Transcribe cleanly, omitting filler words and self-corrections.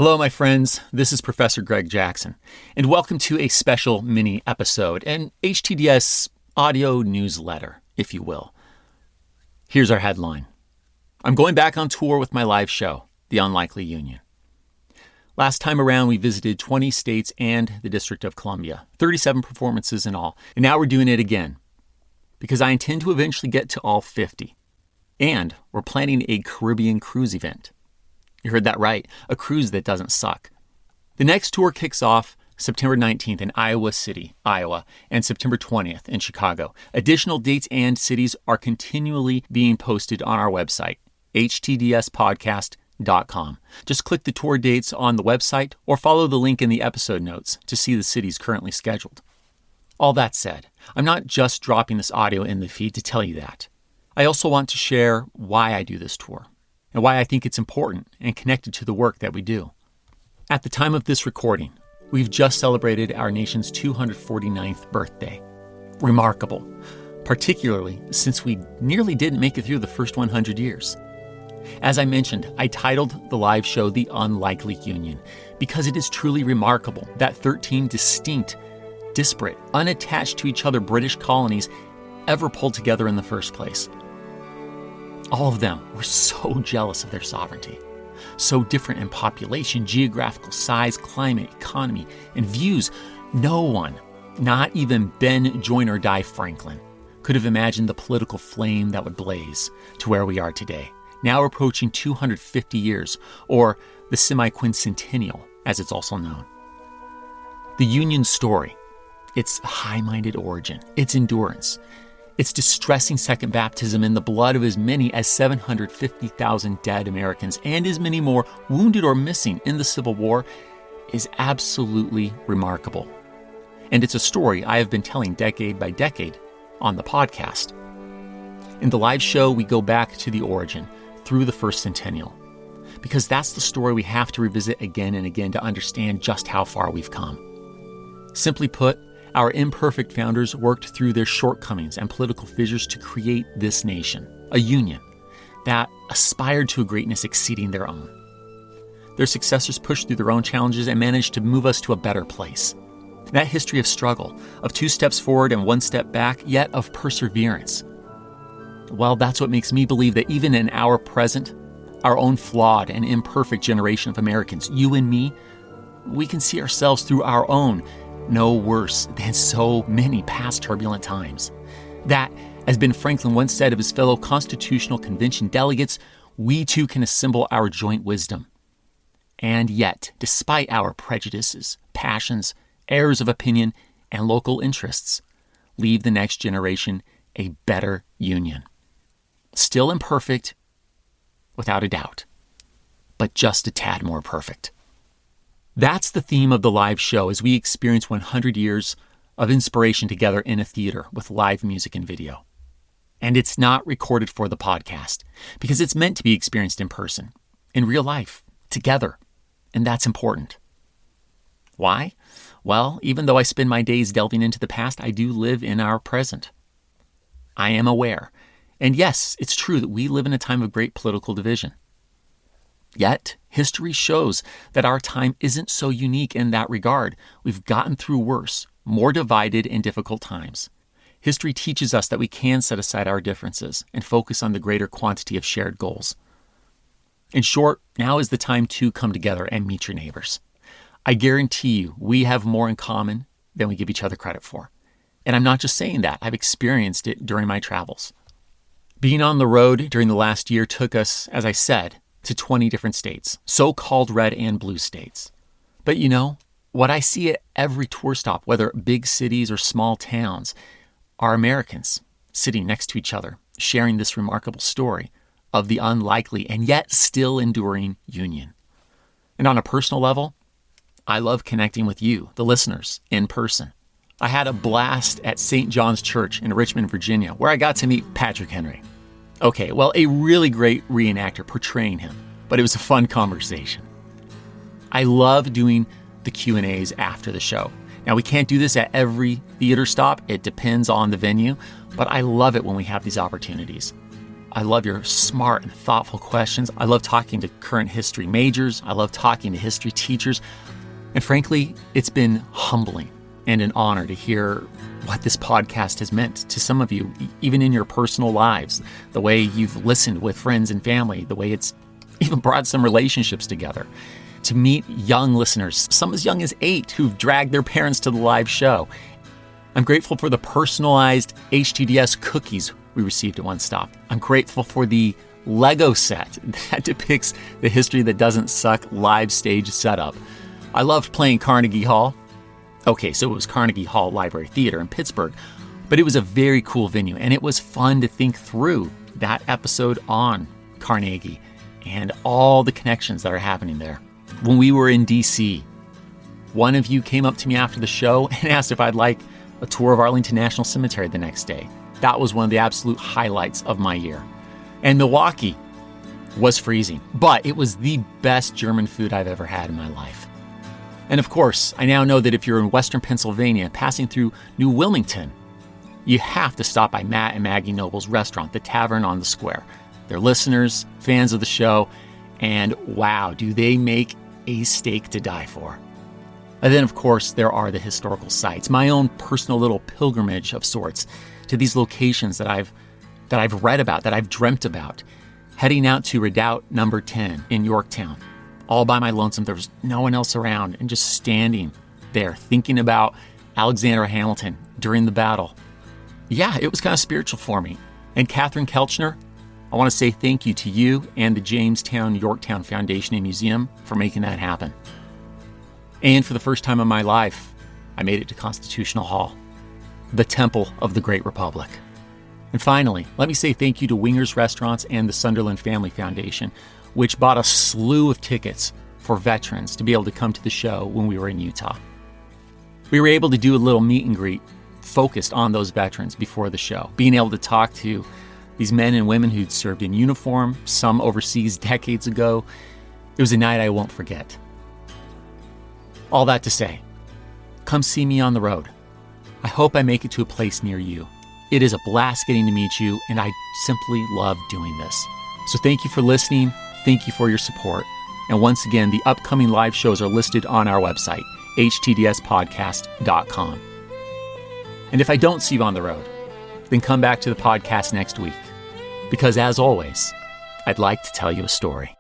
Hello, my friends. This is Professor Greg Jackson, and welcome to a special mini episode, an HTDS audio newsletter, if you will. Here's our headline. I'm going back on tour with my live show, The Unlikely Union. Last time around, we visited 20 states and the District of Columbia, 37 performances in all, and now we're doing it again, because I intend to eventually get to all 50. And we're planning a Caribbean cruise event. You heard that right, a cruise that doesn't suck. The next tour kicks off September 19th in Iowa City, Iowa, and September 20th in Chicago. Additional dates and cities are continually being posted on our website, htdspodcast.com. Just click the tour dates on the website or follow the link in the episode notes to see the cities currently scheduled. All that said, I'm not just dropping this audio in the feed to tell you that. I also want to share why I do this tour and why I think it's important and connected to the work that we do. At the time of this recording, we've just celebrated our nation's 249th birthday. Remarkable, particularly since we nearly didn't make it through the first 100 years. As I mentioned, I titled the live show The Unlikely Union because it is truly remarkable that 13 distinct, disparate, unattached to each other British colonies ever pulled together in the first place. All of them were so jealous of their sovereignty, so different in population, geographical size, climate, economy, and views. No one, not even Ben Join-or-Die Franklin, could have imagined the political flame that would blaze to where we are today, now approaching 250 years, or the semiquincentennial, as it's also known. The Union story, its high-minded origin, its endurance, its distressing second baptism in the blood of as many as 750,000 dead Americans and as many more wounded or missing in the Civil War is absolutely remarkable. And it's a story I have been telling decade by decade on the podcast. In the live show, we go back to the origin through the first centennial, because that's the story we have to revisit again and again to understand just how far we've come. Simply put, our imperfect founders worked through their shortcomings and political fissures to create this nation, a union that aspired to a greatness exceeding their own. Their successors pushed through their own challenges and managed to move us to a better place. That history of struggle, of 2 steps forward and 1 step back, yet of perseverance. Well, that's what makes me believe that even in our present, our own flawed and imperfect generation of Americans, you and me, we can see ourselves through our own no worse than so many past turbulent times. That, as Ben Franklin once said of his fellow Constitutional Convention delegates, we too can assemble our joint wisdom. And yet, despite our prejudices, passions, errors of opinion, and local interests, leave the next generation a better union. Still imperfect, without a doubt, but just a tad more perfect. That's the theme of the live show as we experience 100 years of inspiration together in a theater with live music and video. And it's not recorded for the podcast because it's meant to be experienced in person, in real life, together. And that's important. Why? Well, even though I spend my days delving into the past, I do live in our present. I am aware. And yes, it's true that we live in a time of great political division. Yet, history shows that our time isn't so unique in that regard. We've gotten through worse, more divided and difficult times. History teaches us that we can set aside our differences and focus on the greater quantity of shared goals. In short, now is the time to come together and meet your neighbors. I guarantee you, we have more in common than we give each other credit for. And I'm not just saying that. I've experienced it during my travels. Being on the road during the last year took us, as I said, to 20 different states, so-called red and blue states. But you know, what I see at every tour stop, whether big cities or small towns, are Americans sitting next to each other, sharing this remarkable story of the unlikely and yet still enduring union. And on a personal level, I love connecting with you, the listeners, in person. I had a blast at St. John's Church in Richmond, Virginia, where I got to meet Patrick Henry. Okay, well, a really great reenactor portraying him, but it was a fun conversation. I love doing the Q&As after the show. Now, we can't do this at every theater stop. It depends on the venue, but I love it when we have these opportunities. I love your smart and thoughtful questions. I love talking to current history majors. I love talking to history teachers. And frankly, it's been humbling and an honor to hear what this podcast has meant to some of you, even in your personal lives, the way you've listened with friends and family, the way it's even brought some relationships together. To meet young listeners, some as young as 8, who've dragged their parents to the live show. I'm grateful for the personalized HTDS cookies we received at One Stop. I'm grateful for the Lego set that depicts the History That Doesn't Suck live stage setup. I loved playing Carnegie Hall. Okay, so it was Carnegie Hall Library Theater in Pittsburgh, but it was a very cool venue, and it was fun to think through that episode on Carnegie and all the connections that are happening there. When we were in D.C., one of you came up to me after the show and asked if I'd like a tour of Arlington National Cemetery the next day. That was one of the absolute highlights of my year. And Milwaukee was freezing, but it was the best German food I've ever had in my life. And of course, I now know that if you're in Western Pennsylvania passing through New Wilmington, you have to stop by Matt and Maggie Noble's restaurant, the Tavern on the Square. They're listeners, fans of the show, and wow, do they make a steak to die for. And then, of course, there are the historical sites, my own personal little pilgrimage of sorts to these locations that I've read about, that I've dreamt about. Heading out to Redoubt Number 10 in Yorktown, all by my lonesome. There was no one else around, and just standing there thinking about Alexander Hamilton during the battle. Yeah, it was kind of spiritual for me. And Catherine Kelchner, I want to say thank you to you and the Jamestown Yorktown Foundation and Museum for making that happen. And for the first time in my life, I made it to Constitutional Hall, the temple of the Great Republic. And finally, let me say thank you to Winger's Restaurants and the Sunderland Family Foundation, which bought a slew of tickets for veterans to be able to come to the show when we were in Utah. We were able to do a little meet and greet focused on those veterans before the show, being able to talk to these men and women who'd served in uniform, some overseas decades ago. It was a night I won't forget. All that to say, come see me on the road. I hope I make it to a place near you. It is a blast getting to meet you, and I simply love doing this. So thank you for listening. Thank you for your support. And once again, the upcoming live shows are listed on our website, htdspodcast.com. And if I don't see you on the road, then come back to the podcast next week. Because as always, I'd like to tell you a story.